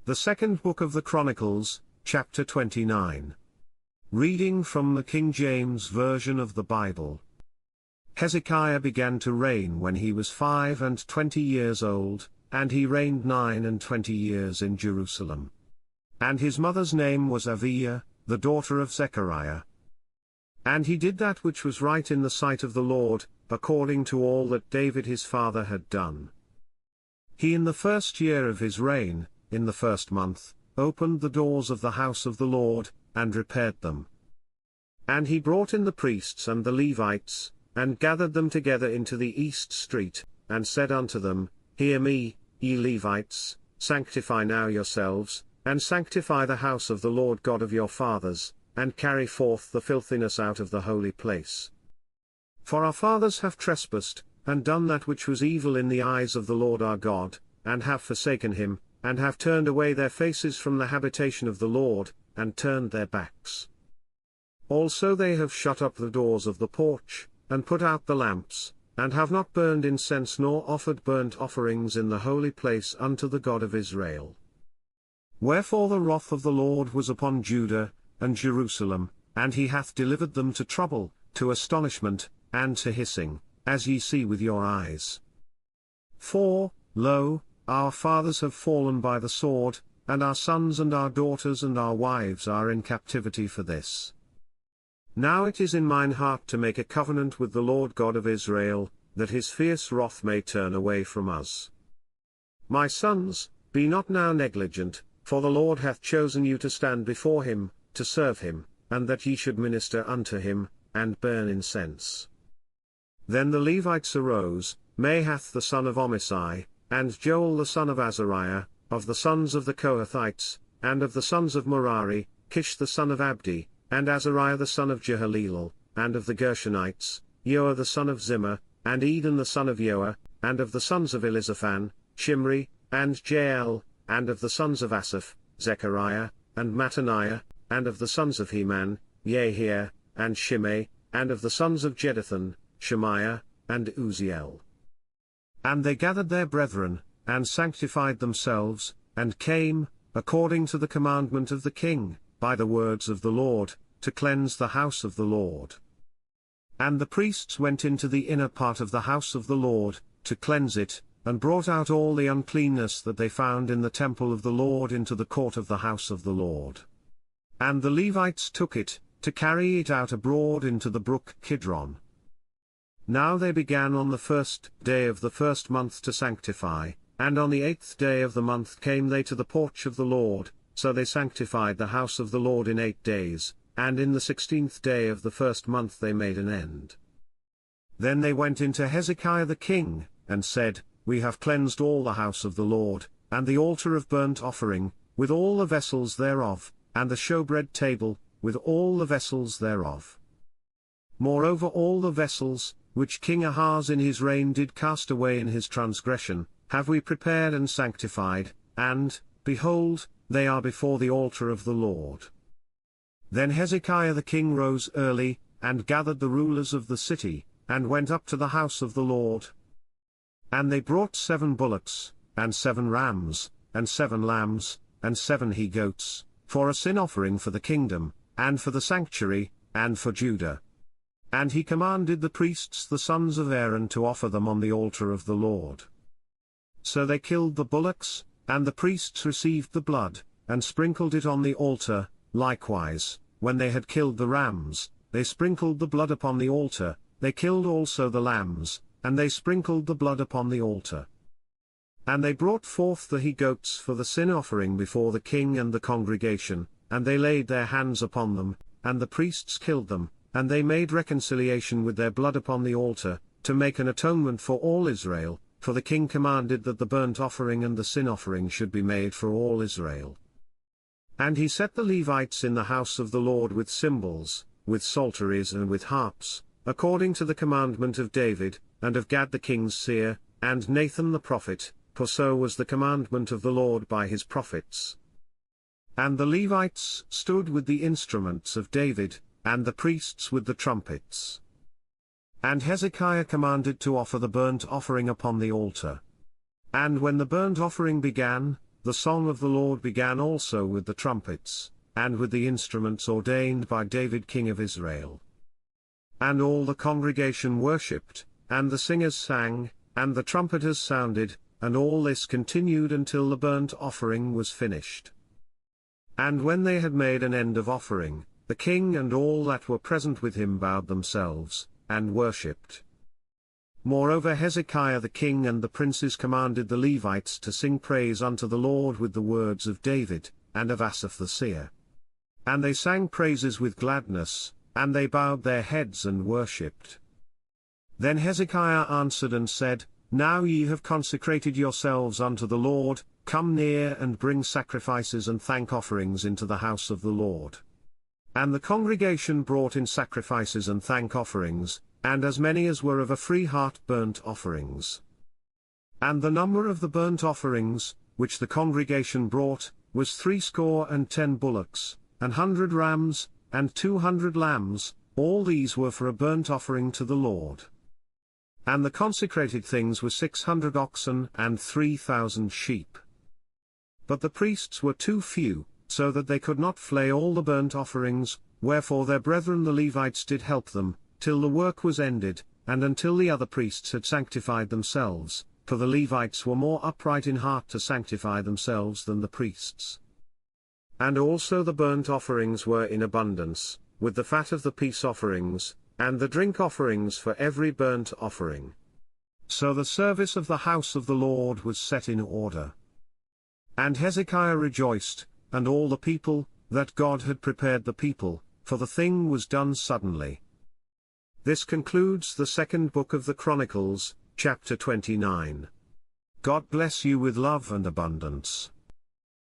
The second book of the Chronicles, chapter 29. Reading from the King James Version of the Bible. Hezekiah began to reign when he was 25 years old, and he reigned 29 years in Jerusalem. And his mother's name was Abijah, the daughter of Zechariah. And he did that which was right in the sight of the Lord, according to all that David his father had done. He in the first year of his reign, in the first month, opened the doors of the house of the Lord, and repaired them. And he brought in the priests and the Levites, and gathered them together into the east street, and said unto them, Hear me, ye Levites, sanctify now yourselves, and sanctify the house of the Lord God of your fathers, and carry forth the filthiness out of the holy place. For our fathers have trespassed, and done that which was evil in the eyes of the Lord our God, and have forsaken him, and have turned away their faces from the habitation of the Lord, and turned their backs. Also they have shut up the doors of the porch, and put out the lamps, and have not burned incense nor offered burnt offerings in the holy place unto the God of Israel. Wherefore the wrath of the Lord was upon Judah, and Jerusalem, and he hath delivered them to trouble, to astonishment, and to hissing, as ye see with your eyes. For, lo, our fathers have fallen by the sword, and our sons and our daughters and our wives are in captivity for this. Now it is in mine heart to make a covenant with the Lord God of Israel, that his fierce wrath may turn away from us. My sons, be not now negligent, for the Lord hath chosen you to stand before him, to serve him, and that ye should minister unto him, and burn incense. Then the Levites arose, Mahath the son of Amasai, and Joel the son of Azariah, of the sons of the Kohathites, and of the sons of Merari, Kish the son of Abdi, and Azariah the son of Jehalelel, and of the Gershonites, Joah the son of Zimmer, and Eden the son of Joah, and of the sons of Elizaphan, Shimri, and Jael, and of the sons of Asaph, Zechariah, and Mattaniah, and of the sons of Heman, Jehiel, and Shimei, and of the sons of Jeduthun, Shemaiah, and Uzziel. And they gathered their brethren, and sanctified themselves, and came, according to the commandment of the king, by the words of the Lord, to cleanse the house of the Lord. And the priests went into the inner part of the house of the Lord, to cleanse it, and brought out all the uncleanness that they found in the temple of the Lord into the court of the house of the Lord. And the Levites took it, to carry it out abroad into the brook Kidron. Now they began on the first day of the first month to sanctify, and on the 8th day of the month came they to the porch of the Lord, so they sanctified the house of the Lord in 8 days, and in the 16th day of the first month they made an end. Then they went into Hezekiah the king, and said, We have cleansed all the house of the Lord, and the altar of burnt offering, with all the vessels thereof, and the showbread table, with all the vessels thereof. Moreover all the vessels, which King Ahaz in his reign did cast away in his transgression, have we prepared and sanctified, and, behold, they are before the altar of the Lord. Then Hezekiah the king rose early, and gathered the rulers of the city, and went up to the house of the Lord. And they brought 7 bullocks, and 7 rams, and 7 lambs, and 7 he-goats, for a sin offering for the kingdom, and for the sanctuary, and for Judah. And he commanded the priests the sons of Aaron to offer them on the altar of the Lord. So they killed the bullocks, and the priests received the blood, and sprinkled it on the altar. Likewise, when they had killed the rams, they sprinkled the blood upon the altar, they killed also the lambs, and they sprinkled the blood upon the altar. And they brought forth the he-goats for the sin offering before the king and the congregation, and they laid their hands upon them, and the priests killed them, and they made reconciliation with their blood upon the altar, to make an atonement for all Israel, for the king commanded that the burnt offering and the sin offering should be made for all Israel. And he set the Levites in the house of the Lord with cymbals, with psalteries and with harps, according to the commandment of David, and of Gad the king's seer, and Nathan the prophet, for so was the commandment of the Lord by his prophets. And the Levites stood with the instruments of David, and the priests with the trumpets. And Hezekiah commanded to offer the burnt offering upon the altar. And when the burnt offering began, the song of the Lord began also with the trumpets, and with the instruments ordained by David king of Israel. And all the congregation worshipped, and the singers sang, and the trumpeters sounded, and all this continued until the burnt offering was finished. And when they had made an end of offering, the king and all that were present with him bowed themselves, and worshipped. Moreover Hezekiah the king and the princes commanded the Levites to sing praise unto the Lord with the words of David, and of Asaph the seer. And they sang praises with gladness, and they bowed their heads and worshipped. Then Hezekiah answered and said, Now ye have consecrated yourselves unto the Lord, come near and bring sacrifices and thank offerings into the house of the Lord. And the congregation brought in sacrifices and thank offerings, and as many as were of a free heart burnt offerings. And the number of the burnt offerings, which the congregation brought, was 60 bullocks, 100 rams, and 200 lambs, all these were for a burnt offering to the Lord. And the consecrated things were 600 oxen and 3,000 sheep. But the priests were too few, so that they could not flay all the burnt offerings, wherefore their brethren the Levites did help them, till the work was ended, and until the other priests had sanctified themselves, for the Levites were more upright in heart to sanctify themselves than the priests. And also the burnt offerings were in abundance, with the fat of the peace offerings, and the drink offerings for every burnt offering. So the service of the house of the Lord was set in order. And Hezekiah rejoiced, and all the people, that God had prepared the people, for the thing was done suddenly. This concludes the second book of the Chronicles, chapter 29. God bless you with love and abundance.